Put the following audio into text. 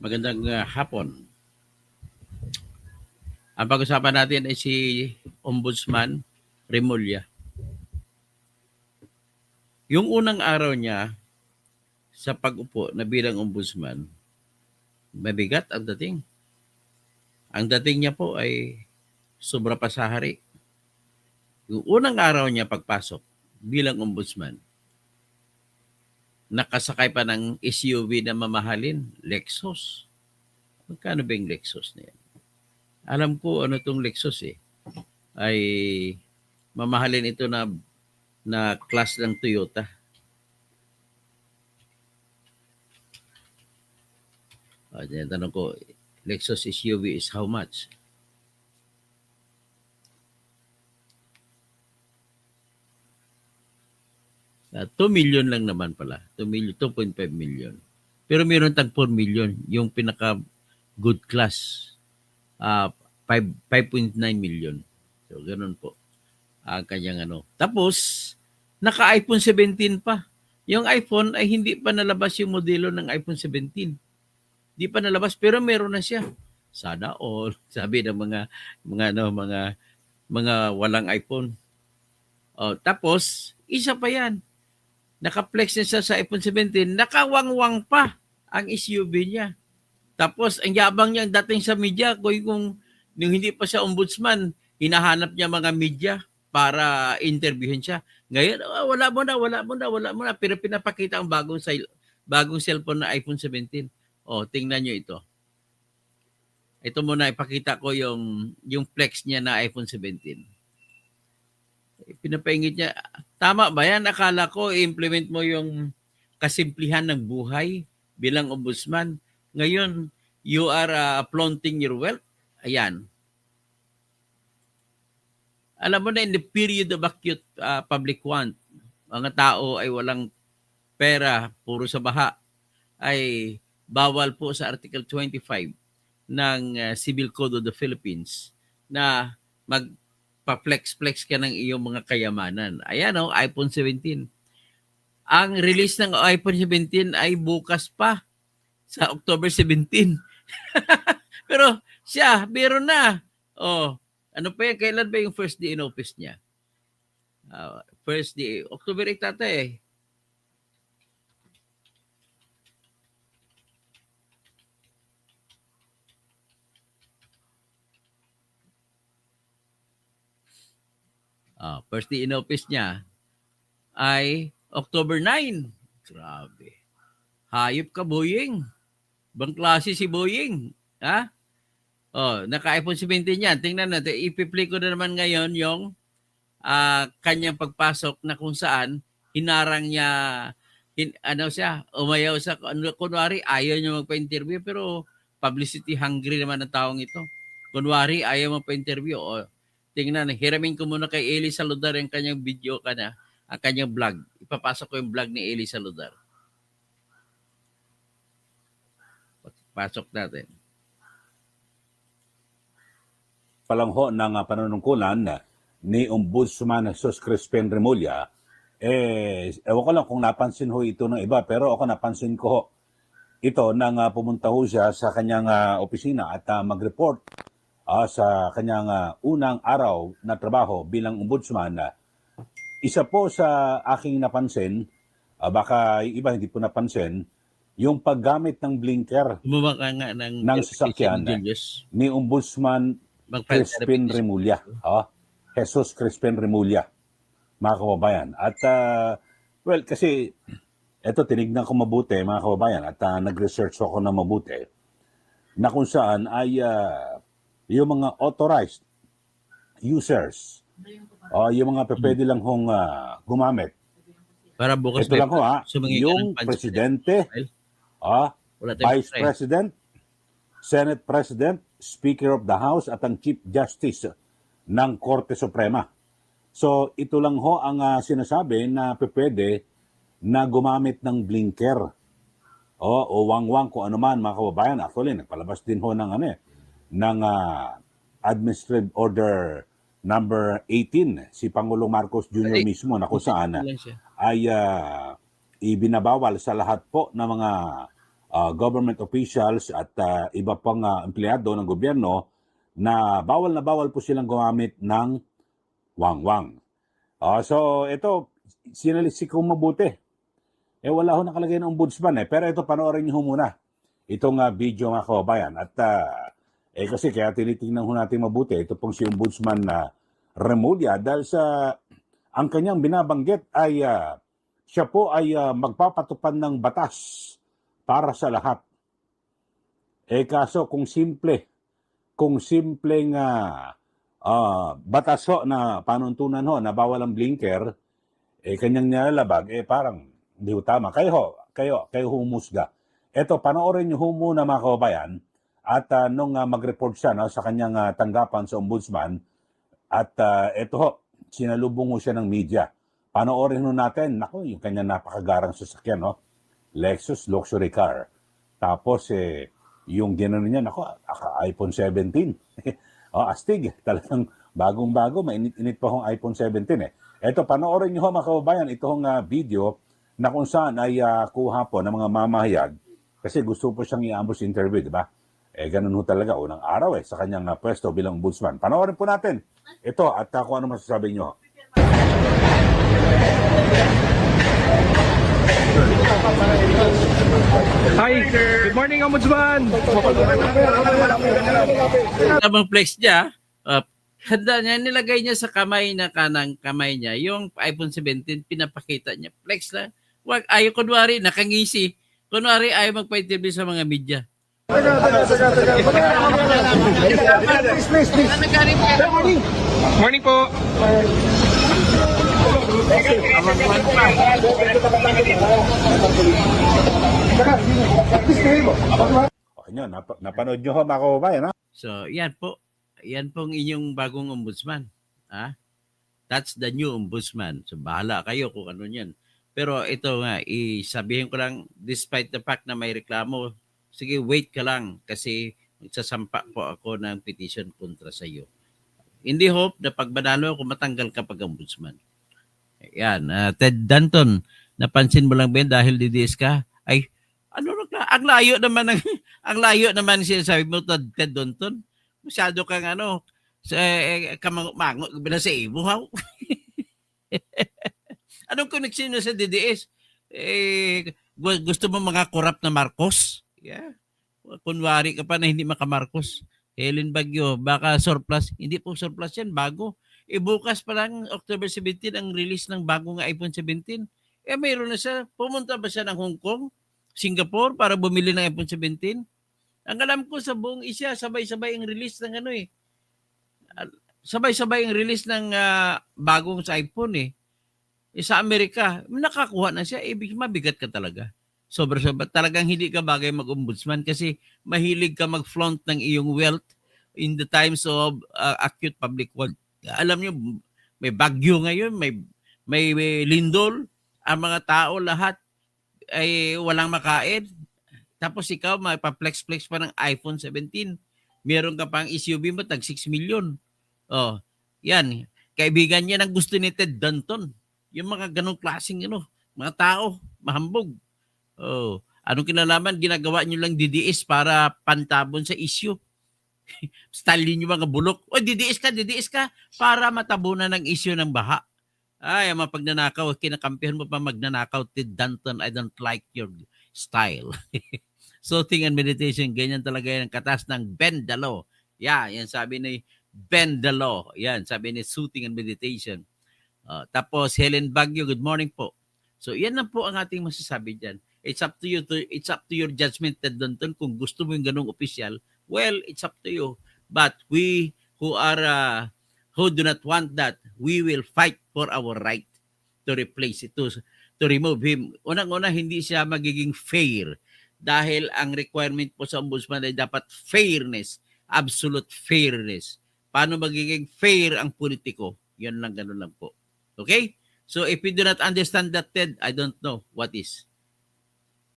Magandang hapon. Ang pag-usapan natin ay si Ombudsman Remulla. Yung unang araw niya sa pag-upo na bilang ombudsman, mabigat ang dating. Ang dating niya po ay sobra pa sa hari. Yung unang araw niya pagpasok bilang ombudsman, nakasakay pa ng SUV na mamahalin, Lexus. Magkano ba yung Lexus na yan? Alam ko ano itong Lexus eh. Ay mamahalin ito na class ng Toyota. Tanong ko, Lexus SUV is how much? Uh, 2 million lang naman pala. 2.5 million. Pero meron tag 4 million. Yung pinaka good class. 5.9 million. So, ganun po. Ang kanyang ano. Tapos, naka-iPhone 17 pa. Yung iPhone ay hindi pa nalabas yung modelo ng iPhone 17. Hindi pa nalabas pero meron na siya. Sana all, sabi ng mga walang iPhone. Oh, tapos, isa pa yan. Naka-flex na siya sa iPhone 17, nakawangwang pa ang SUV niya. Tapos, ang yabang niya dating sa media, kung hindi pa siya ombudsman, hinahanap niya mga media para interviewin siya. Ngayon, wala mo na. Pero pinapakita ang bagong cellphone na iPhone 17. Oh, tingnan niyo ito. Ito muna, ipakita ko yung flex niya na iPhone 17. Pinapaingit niya. Tama ba yan? Akala ko i-implement mo yung kasimplihan ng buhay bilang ombudsman. Ngayon, you are flaunting your wealth. Ayan. Alam mo na, in the period of acute public want, mga tao ay walang pera, puro sa baha, ay bawal po sa Article 25 ng Civil Code of the Philippines na magpa-flex-flex ka ng iyong mga kayamanan. Ayan o, iPhone 17. Ang release ng iPhone 17 ay bukas pa sa October 17. Pero siya, meron na. Oh, ano pa yan? Kailan ba yung first day in office niya? First day, October 8 ata eh. First day in office niya ay October 9. Grabe. Hayop ka, Boying. Bang klase si Boying. Ha? Oh, naka-iPhone 17 yan. Tingnan natin. Ipi-play ko na naman ngayon yung kanyang pagpasok na kung saan hinarang niya, umayaw sa, kunwari, ayaw niya magpa-interview, pero publicity hungry naman ang taong ito. Kunwari, ayaw magpa-interview. O, tingnan, hiramin ko muna kay Eli Saludar yung kanyang video ang kanyang vlog. Ipapasok ko yung vlog ni Eli Saludar. Pasok natin. Palangho ng panunungkulan ni Ombudsman Jesus Crispin Remulla, ewan ko lang kung napansin ho ito ng iba, pero ako napansin ko ho ito nang pumunta ho siya sa kanyang opisina at mag-report sa kanyang unang araw na trabaho bilang ombudsman. Isa po sa aking napansin, baka iba hindi po napansin, yung paggamit ng blinker ng sasakyan ni Ombudsman Crispin Remulla. Jesus Crispin Remulla, mga kababayan. At, well, kasi, eto, tinignan ko mabuti, mga kababayan, at nag-research ako na mabuti, na kung saan ay yung mga authorized users, yung mga pwede lang hong gumamit. Para bukas ito lang ho, yung presidente, Vice President, Senate President, Speaker of the House at ang Chief Justice ng Korte Suprema. So ito lang ho ang sinasabi na pwede na gumamit ng blinker o wangwang kung ano man, mga kababayan. Actually, nagpalabas din ho ng Administrative Order number 18 si Pangulong Marcos Jr. mismo, na kung saan ay ibinabawal sa lahat po ng mga government officials at iba pang empleyado ng gobyerno na bawal po silang gumamit ng wangwang. So ito, sinalisik ko mabuti. Wala ho nakalagay ng ombudsman pero ito panoorin niyo muna itong video mga kababayan. At kasi kaya tinitingnan ho natin mabuti, ito pong si Ombudsman na Remulla dahil sa ang kanyang binabanggit ay siya po ay magpapatupad ng batas para sa lahat. Kaso kung simpleng batas ho na panuntunan ho na bawal ang blinker, kanyang nilalabag, parang hindi ho tama. Kayo humusga. Ito, panoorin niyo ho muna mga kababayan at nung mag-report siya sa kanyang tanggapan sa ombudsman at ito ho, sinalubong ho siya ng media. Panoorin ho natin, yung kanyang napakagarang sasakyan, Lexus luxury car. Tapos yung ginanon niya, iPhone 17. Astig, talagang bagong-bago, mainit-init pa hong iPhone 17 Ito, panoorin niyo ho mga kababayan, ito hong video na kung saan ay kuha po ng mga mamahayag kasi gusto po siyang i-ambush interview, di ba? Ganun ho talaga, unang araw sa kanyang pwesto bilang ombudsman. Panoorin po natin ito at kung ano masasabi niyo. Hi, good morning, Ombudsman. Tamang flex niya, handa niya, nilagay niya sa kamay na kanang kamay niya, yung iPhone 17, pinapakita niya. Flex lang. Wag, ayaw kunwari, nakangisi. Kunwari, ayaw magpa-interview sa mga media. Please. Morning po. Okay nyo, napanood nyo ho mga kababayan. So, yan po. Yan pong inyong bagong ombudsman. That's the new ombudsman. So, bahala kayo kung ano yan. Pero ito nga, isabihin ko lang, despite the fact na may reklamo, sige, wait ka lang kasi magsasampa po ako ng petition kontra sa iyo. In the hope na pag manalo ako, matanggal ka pag ombudsman. Yan. Ted Danton, napansin mo lang ba dahil DDS ka? Ay, ano na, ang layo naman ang layo naman sinasabi mo, Ted Danton. Masyado kang kamangot bila sa ibuhaw. Anong koneksyon sa DDS? Gusto mo mga corrupt na Marcos? Yeah. Kunwari ka pa na hindi maka-Marcos. Helen Bagyo, baka surplus. Hindi po surplus yan, bago. Bukas pa lang, October 17, ang release ng bagong iPhone 17. Mayroon na siya. Pumunta ba siya ng Hong Kong, Singapore, para bumili ng iPhone 17? Ang alam ko sa buong Asia, sabay-sabay ang release ng sabay-sabay ang release ng bagong sa iPhone sa Amerika, nakakuha na siya, ibig mabigat ka talaga. Sobra-sobra. Talagang hindi ka bagay mag-ombudsman kasi mahilig ka mag-flaunt ng iyong wealth in the times of acute public want. Alam nyo, may bagyo ngayon, may lindol, ang mga tao lahat ay walang makain. Tapos ikaw, may pa-flex-flex pa ng iPhone 17. Meron ka pang SUV mo, tag 6 million. Yan. Kaibigan niya ang gusto ni Ted Danton. Yung mga ganong klaseng mga tao, mahambog. Anong kinalaman? Ginagawa nyo lang DDS para pantabon sa issue. Style nyo mga bulok. DDS ka para matabunan ng issue ng baha. Ay, ang mga pagnanakaw, kinakampihan mo pa magnanakaw, Ted Danton, I don't like your style. Soothing and meditation, ganyan talaga yan ang katas ng bend the law. Yan sabi ni bend the law. Yan, sabi ni soothing and meditation. Tapos Helen Bagyo, good morning po. So yan na po ang ating masasabi dyan. It's up to you it's up to your judgment, Ted Danton, kung gusto mo yung ganung opisyal. Well, it's up to you. But we who do not want that, we will fight for our right to replace it, to remove him. Unang-una, hindi siya magiging fair dahil ang requirement po sa ombudsman ay dapat fairness, absolute fairness. Paano magiging fair ang politiko? Yan lang, ganun lang po. Okay? So if you do not understand that, Ted, I don't know what is.